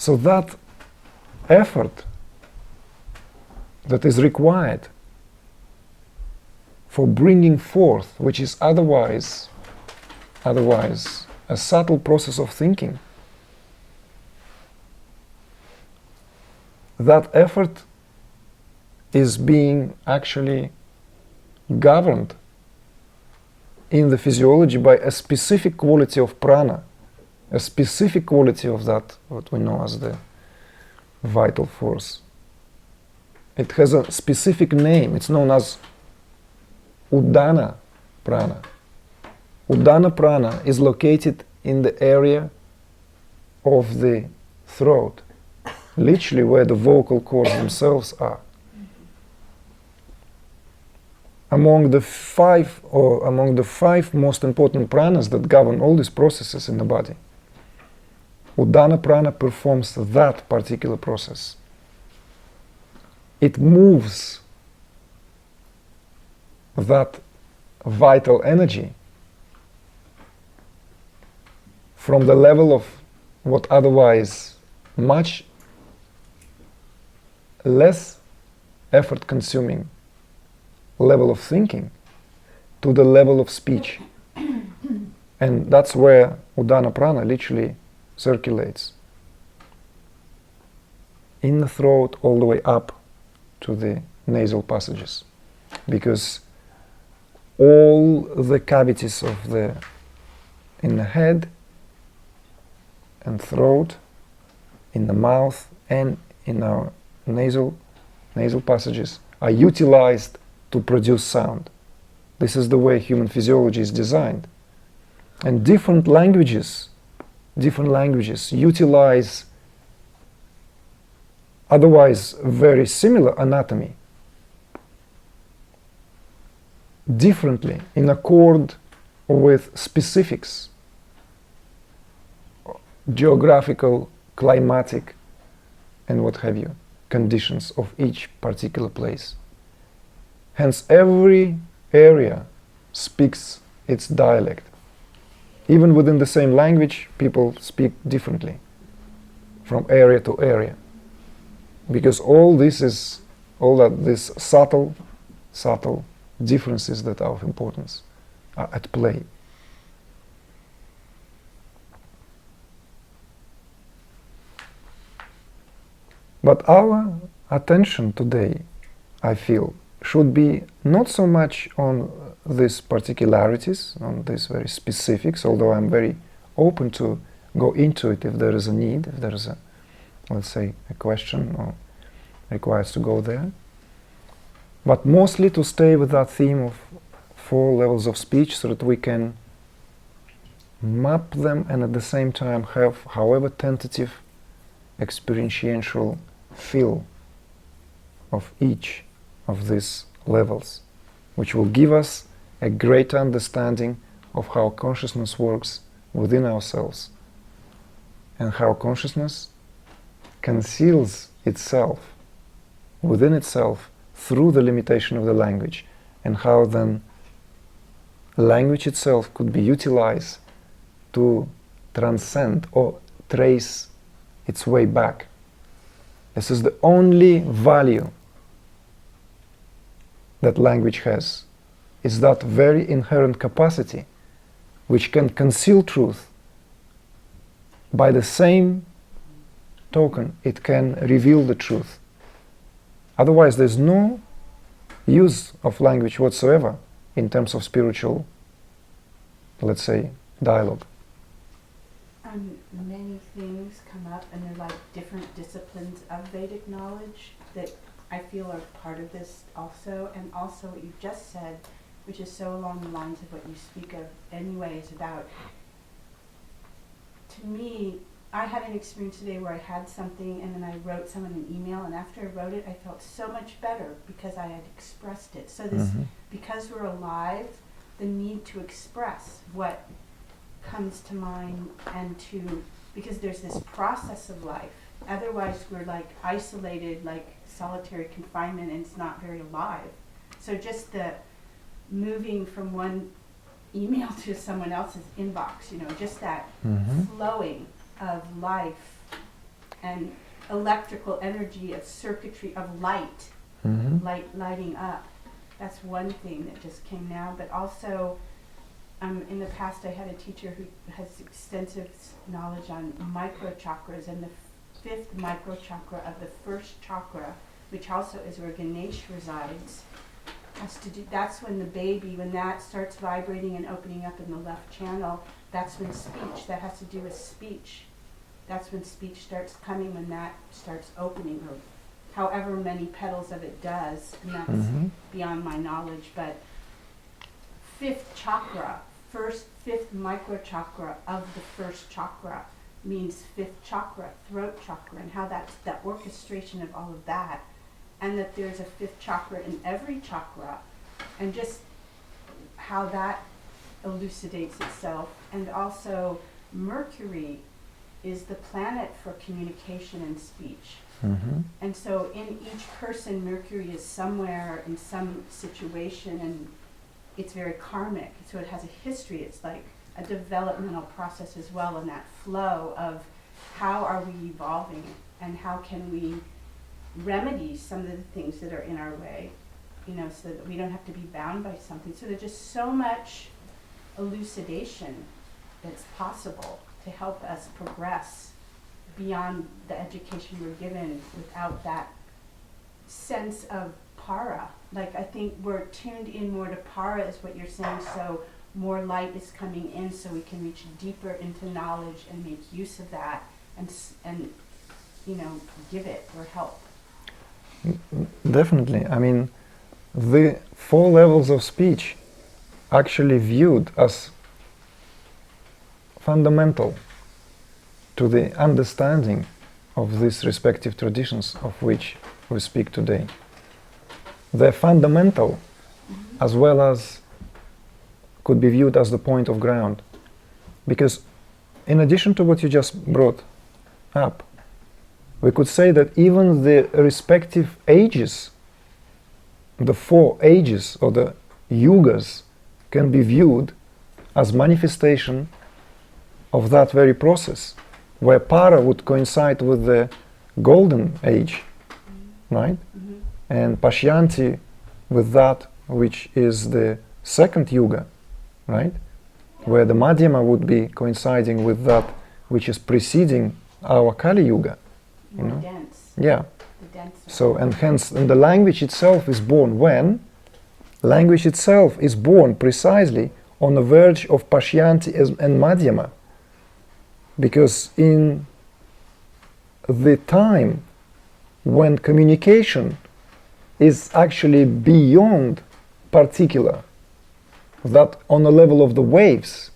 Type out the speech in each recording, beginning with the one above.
So that effort that is required for bringing forth, which is otherwise a subtle process of thinking, that effort is being actually governed in the physiology by a specific quality of prana, a specific quality of that, what we know as the vital force. It has a specific name. It's known as Udana prana. Udana prana is located in the area of the throat, literally where the vocal cords themselves are. Among the five most important pranas that govern all these processes in the body, Udana prana performs that particular process. It moves that vital energy from the level of what otherwise much less effort consuming level of thinking to the level of speech. And that's where Udana prana literally circulates in the throat all the way up to the nasal passages, because all the cavities in the head and throat, in the mouth and in our nasal passages are utilized to produce sound. This is the way human physiology is designed. And different languages utilize otherwise very similar anatomy differently in accord with specifics, geographical, climatic, and what have you, conditions of each particular place. Hence, every area speaks its dialect. Even within the same language, people speak differently from area to area, because these subtle differences that are of importance are at play. But our attention today, I feel, should be not so much on these particularities, on these very specifics, although I'm very open to go into it if there is a need, if there is a, let's say, a question or requires to go there. But mostly to stay with that theme of 4 levels of speech so that we can map them and at the same time have, however tentative, experiential feel of each of these levels, which will give us a greater understanding of how consciousness works within ourselves and how consciousness conceals itself within itself through the limitation of the language, and how then language itself could be utilized to transcend or trace its way back. This is the only value that language has, is that very inherent capacity which can conceal truth. By the same token, it can reveal the truth. Otherwise, there's no use of language whatsoever in terms of spiritual, let's say, dialogue. Many things come up, and they're like different disciplines of Vedic knowledge that I feel are part of this also. And also what you just said, which is so along the lines of what you speak of anyway, is about, to me, I had an experience today where I had something and then I wrote someone an email, and after I wrote it I felt so much better because I had expressed it. So this, because we're alive, the need to express what comes to mind, and to, because there's this process of life, otherwise we're like isolated, like solitary confinement, and it's not very alive. So just the moving from one email to someone else's inbox, just that flowing of life and electrical energy of circuitry of light, lighting up. That's one thing that just came now. But also, in the past, I had a teacher who has extensive knowledge on micro chakras, and the fifth micro chakra of the first chakra, which also is where Ganesh resides, has to do. That's when the baby, when that starts vibrating and opening up in the left channel, that's when speech. That has to do with speech. That's when speech starts coming, when that starts opening, or however many petals of it does, and that's beyond my knowledge. But fifth chakra, fifth micro chakra of the first chakra means fifth chakra, throat chakra, and how that's that orchestration of all of that, and that there's a fifth chakra in every chakra, and just how that elucidates itself. And also Mercury is the planet for communication and speech. And so in each person, Mercury is somewhere in some situation, and it's very karmic, so it has a history. It's like a developmental process as well, in that flow of how are we evolving and how can we remedy some of the things that are in our way, so that we don't have to be bound by something. So there's just so much elucidation that's possible to help us progress beyond the education we're given, without that sense of para. Like, I think we're tuned in more to para, is what you're saying, so more light is coming in, so we can reach deeper into knowledge and make use of that, and give it or help. Definitely. I mean, the 4 levels of speech actually viewed as fundamental to the understanding of these respective traditions of which we speak today. They're fundamental, as well as could be viewed as the point of ground. Because in addition to what you just brought up, we could say that even the respective ages, the 4 ages or the yugas, can be viewed as manifestation of that very process, where para would coincide with the golden age, right? And Pashyanti with that which is the second yuga, right? Where the Madhyama would be coinciding with that which is preceding our Kali Yuga. More dense. Yeah. The denser. So, and hence, and the language itself is born when? Language itself is born precisely on the verge of Pashyanti and Madhyama. Because in the time when communication is actually beyond particular, that on the level of the waves,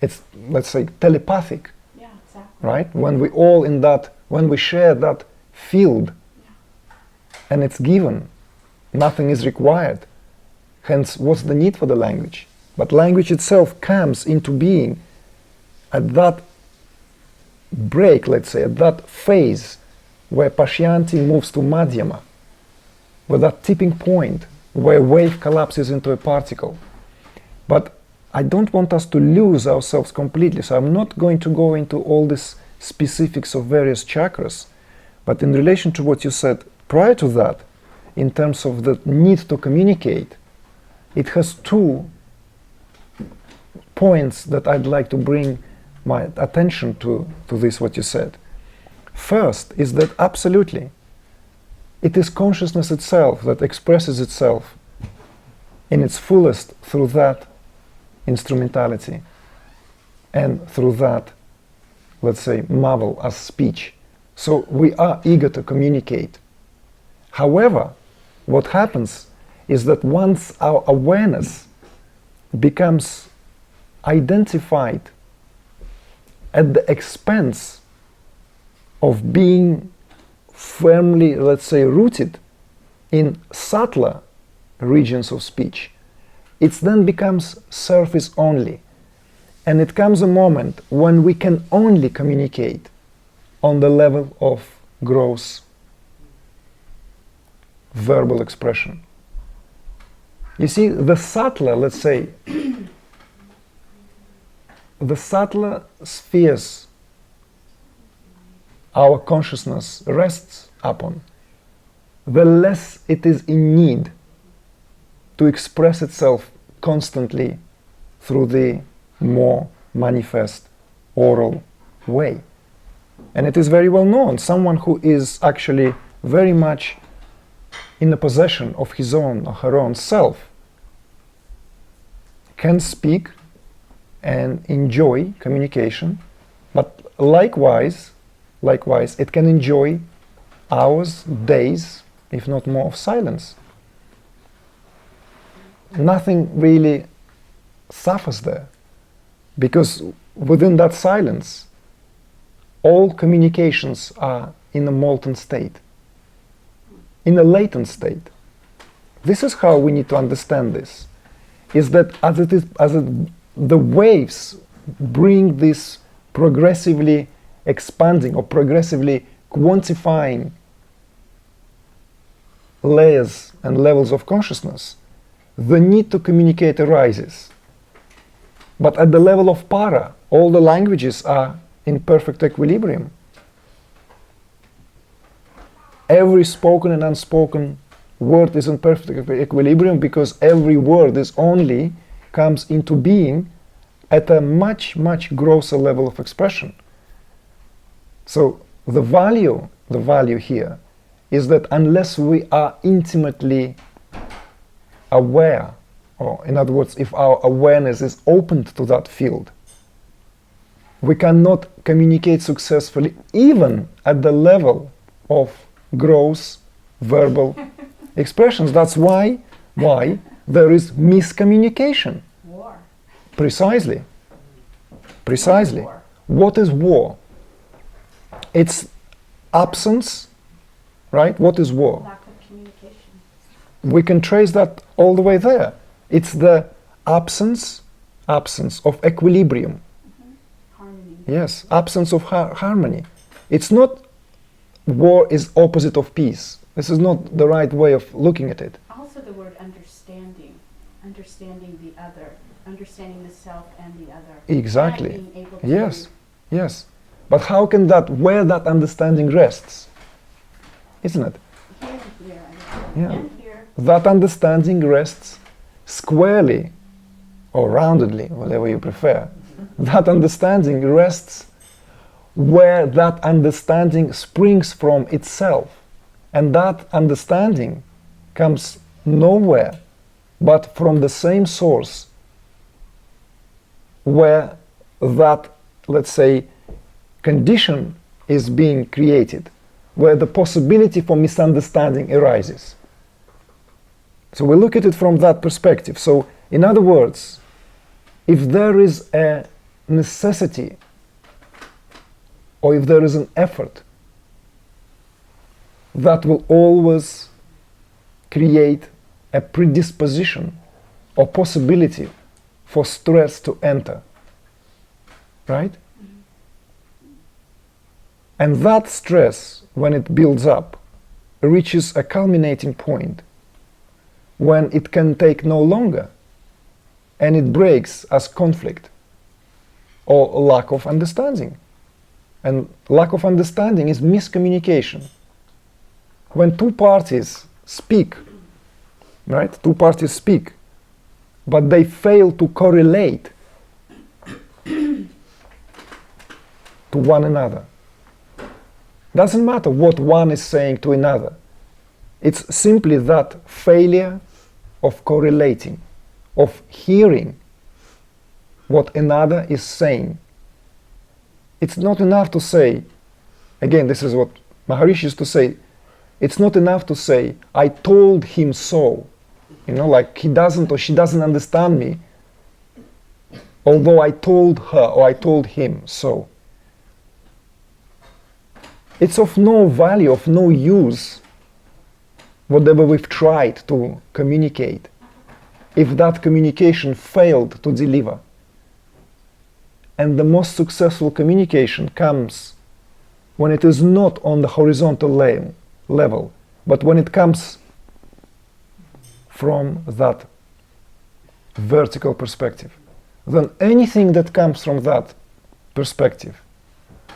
it's, let's say, telepathic. Yeah, exactly. Right? When we all in that, when we share that field, and it's given, nothing is required. Hence, what's the need for the language? But language itself comes into being at that break, let's say, at that phase where Pashyanti moves to Madhyama, with that tipping point where wave collapses into a particle. But I don't want us to lose ourselves completely, so I'm not going to go into all these specifics of various chakras, but in relation to what you said prior to that, in terms of the need to communicate, it has 2 points that I'd like to bring my attention to this, what you said. First is that absolutely, it is consciousness itself that expresses itself in its fullest through that instrumentality and through that, let's say, marvel as speech. So we are eager to communicate. However, what happens is that once our awareness becomes identified at the expense of being firmly, let's say, rooted in subtler regions of speech, it then becomes surface only. And it comes a moment when we can only communicate on the level of gross verbal expression. You see, the subtler, let's say, the subtler spheres our consciousness rests upon, the less it is in need to express itself constantly through the more manifest oral way. And it is very well known, someone who is actually very much in the possession of his own or her own self can speak and enjoy communication, but likewise it can enjoy hours, days, if not more, of silence. Nothing really suffers there, because within that silence all communications are in a molten state, in a latent state. This is how we need to understand this, is that the waves bring this progressively expanding or progressively quantifying layers and levels of consciousness, the need to communicate arises. But at the level of para, all the languages are in perfect equilibrium. Every spoken and unspoken word is in perfect equilibrium, because every word is only comes into being at a much, much grosser level of expression. So the value here is that unless we are intimately aware, or in other words, if our awareness is opened to that field, we cannot communicate successfully even at the level of gross verbal expressions. That's why there is miscommunication. War. Precisely. War. What is war? It's absence, right? What is war? Lack of communication. We can trace that all the way there. It's the absence of equilibrium. Harmony. Yes, absence of harmony. It's not war is opposite of peace. This is not the right way of looking at it. Also the word understanding. Understanding the other. Understanding the self and the other. Exactly. And being able to Yes. But how can where that understanding rests? Isn't it? Here and here. Yeah. And here. That understanding rests squarely or roundedly, whatever you prefer. That understanding rests where that understanding springs from itself. And that understanding comes nowhere but from the same source where that, let's say, condition is being created, where the possibility for misunderstanding arises. So we look at it from that perspective. So, in other words, if there is a necessity or if there is an effort, that will always create a predisposition or possibility for stress to enter. Right? And that stress, when it builds up, reaches a culminating point when it can take no longer, and it breaks as conflict or lack of understanding. And lack of understanding is miscommunication. When two parties speak, right? Two parties speak, but they fail to correlate to one another. Doesn't matter what one is saying to another. It's simply that failure of correlating, of hearing what another is saying. It's not enough to say, again, this is what Maharishi used to say, it's not enough to say, I told him so. You know, like he doesn't or she doesn't understand me, although I told her or I told him so. It's of no value, of no use, whatever we've tried to communicate, if that communication failed to deliver. And the most successful communication comes when it is not on the horizontal level, but when it comes from that vertical perspective. Then anything that comes from that perspective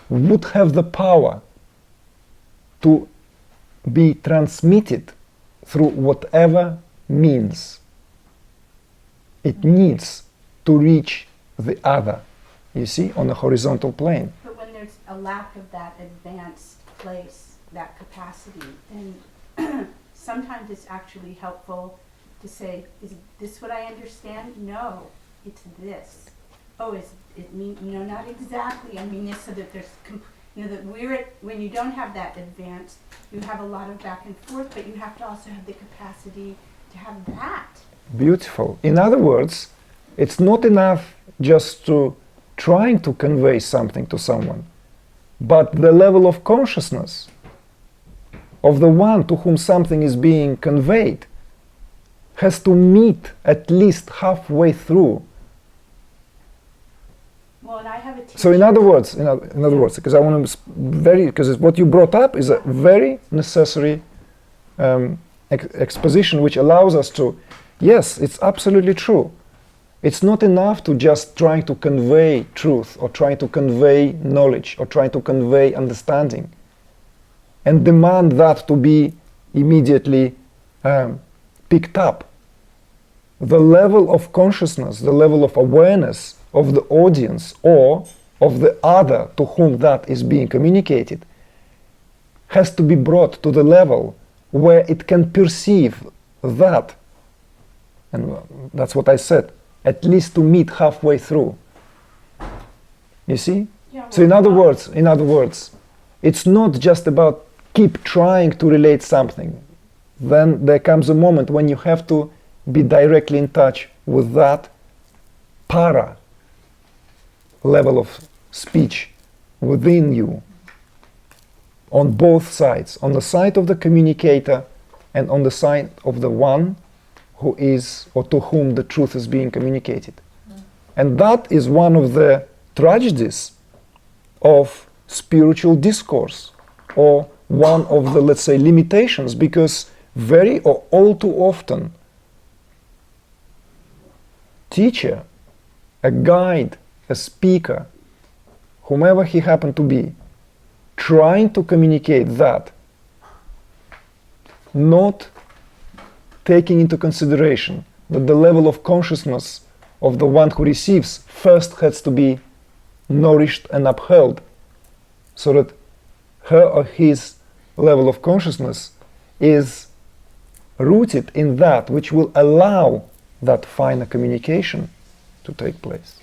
would have the power to be transmitted through whatever means. It needs to reach the other, you see, on a horizontal plane. But when there's a lack of that advanced place, that capacity, then sometimes it's actually helpful to say, is this what I understand? No, it's this. Oh, it mean, not exactly. I mean this, so that there's, that when you don't have that advance, you have a lot of back and forth, but you have to also have the capacity to have that. Beautiful. In other words, it's not enough just to trying to convey something to someone, but the level of consciousness of the one to whom something is being conveyed has to meet at least halfway through. Well, and I have a teacher. So in other words, because I want to because what you brought up is a very necessary exposition, which allows us to, yes, it's absolutely true. It's not enough to just try to convey truth or try to convey knowledge or try to convey understanding and demand that to be immediately picked up. The level of consciousness, the level of awareness of the audience or of the other to whom that is being communicated has to be brought to the level where it can perceive that, and that's what I said, at least to meet halfway through. You see? Yeah, so in other words, it's not just about keep trying to relate something. Then there comes a moment when you have to be directly in touch with that para level of speech within you, on both sides, on the side of the communicator and on the side of the one who is or to whom the truth is being communicated. And that is one of the tragedies of spiritual discourse, or one of the, let's say, limitations, because very or all too often teacher, a guide, a speaker, whomever he happened to be, trying to communicate that, not taking into consideration that the level of consciousness of the one who receives first has to be nourished and upheld, so that her or his level of consciousness is rooted in that which will allow that finer communication to take place.